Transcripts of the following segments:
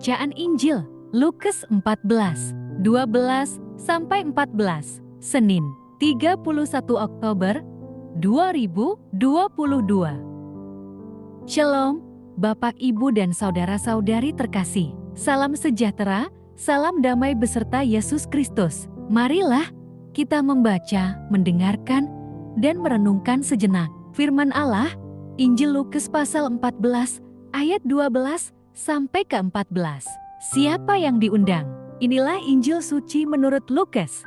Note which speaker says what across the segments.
Speaker 1: Bacaan Injil, Lukas 14:12-14, Senin, 31 Oktober 2022. Shalom, Bapak, Ibu, dan saudara-saudari terkasih. Salam sejahtera, salam damai beserta Yesus Kristus. Marilah kita membaca, mendengarkan, dan merenungkan sejenak firman Allah, Injil Lukas pasal 14, ayat 12 sampai ke 14. Siapa yang diundang? Inilah Injil suci menurut Lukas.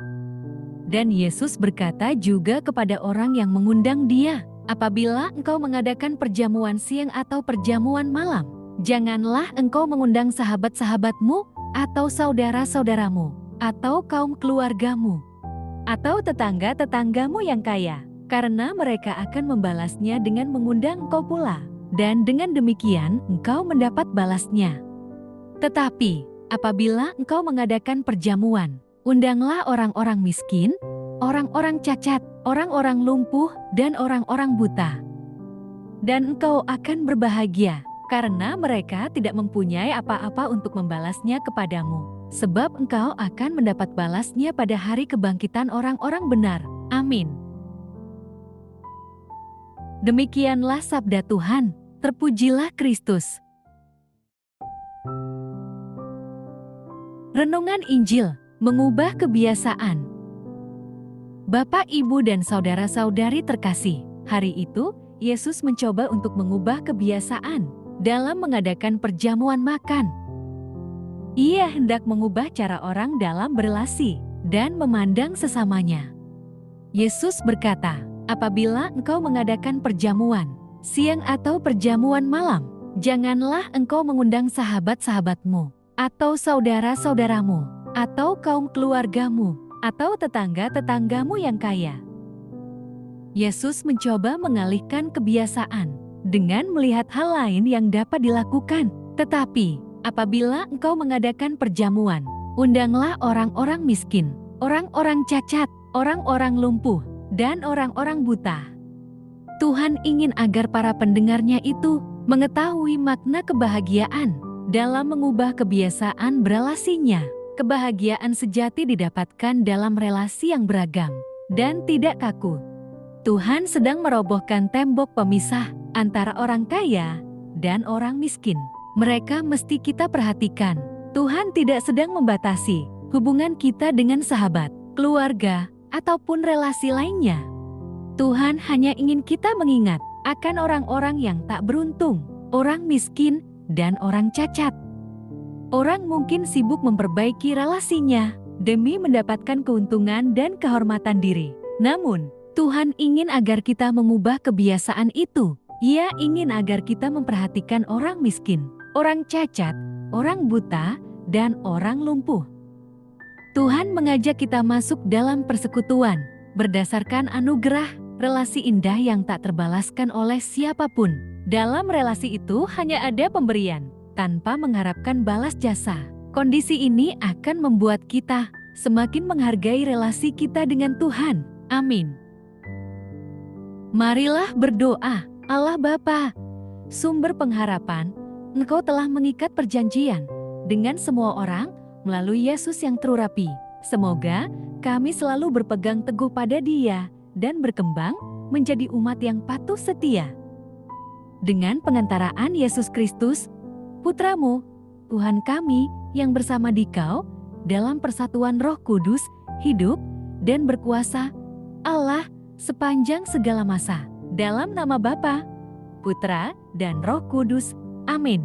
Speaker 1: Dan Yesus berkata juga kepada orang yang mengundang Dia, apabila engkau mengadakan perjamuan siang atau perjamuan malam, janganlah engkau mengundang sahabat-sahabatmu, atau saudara-saudaramu, atau kaum keluargamu, atau tetangga-tetanggamu yang kaya, karena mereka akan membalasnya dengan mengundang engkau pula, dan dengan demikian engkau mendapat balasnya. Tetapi, apabila engkau mengadakan perjamuan, undanglah orang-orang miskin, orang-orang cacat, orang-orang lumpuh, dan orang-orang buta. Dan engkau akan berbahagia, karena mereka tidak mempunyai apa-apa untuk membalasnya kepadamu, sebab engkau akan mendapat balasnya pada hari kebangkitan orang-orang benar. Amin. Demikianlah sabda Tuhan. Terpujilah Kristus. Renungan Injil, mengubah kebiasaan. Bapak, Ibu, dan saudara-saudari terkasih, hari itu Yesus mencoba untuk mengubah kebiasaan dalam mengadakan perjamuan makan. Ia hendak mengubah cara orang dalam berelasi dan memandang sesamanya. Yesus berkata, apabila engkau mengadakan perjamuan siang atau perjamuan malam, janganlah engkau mengundang sahabat-sahabatmu, atau saudara-saudaramu, atau kaum keluargamu, atau tetangga-tetanggamu yang kaya. Yesus mencoba mengalihkan kebiasaan dengan melihat hal lain yang dapat dilakukan. Tetapi, apabila engkau mengadakan perjamuan, undanglah orang-orang miskin, orang-orang cacat, orang-orang lumpuh, dan orang-orang buta. Tuhan ingin agar para pendengarnya itu mengetahui makna kebahagiaan dalam mengubah kebiasaan berelasinya. Kebahagiaan sejati didapatkan dalam relasi yang beragam dan tidak kaku. Tuhan sedang merobohkan tembok pemisah antara orang kaya dan orang miskin. Mereka mesti kita perhatikan. Tuhan tidak sedang membatasi hubungan kita dengan sahabat, keluarga, ataupun relasi lainnya. Tuhan hanya ingin kita mengingat akan orang-orang yang tak beruntung, orang miskin, dan orang cacat. Orang mungkin sibuk memperbaiki relasinya demi mendapatkan keuntungan dan kehormatan diri. Namun, Tuhan ingin agar kita mengubah kebiasaan itu. Ia ingin agar kita memperhatikan orang miskin, orang cacat, orang buta, dan orang lumpuh. Tuhan mengajak kita masuk dalam persekutuan berdasarkan anugerah, relasi indah yang tak terbalaskan oleh siapapun. Dalam relasi itu hanya ada pemberian, tanpa mengharapkan balas jasa. Kondisi ini akan membuat kita semakin menghargai relasi kita dengan Tuhan. Amin. Marilah berdoa. Allah Bapa, sumber pengharapan, Engkau telah mengikat perjanjian dengan semua orang melalui Yesus yang terurapi. Semoga kami selalu berpegang teguh pada Dia dan berkembang menjadi umat yang patuh setia. Dengan pengantaraan Yesus Kristus, Putra-Mu, Tuhan kami yang bersama Dikau, dalam persatuan Roh Kudus, hidup dan berkuasa, Allah sepanjang segala masa. Dalam nama Bapa, Putra, dan Roh Kudus. Amin.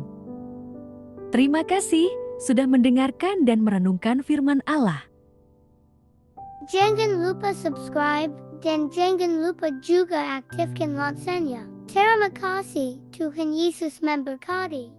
Speaker 1: Terima kasih sudah mendengarkan dan merenungkan firman Allah.
Speaker 2: Jangan lupa subscribe dan jangan lupa juga aktifkan loncengnya. Terima kasih, Tuhan Yesus memberkati.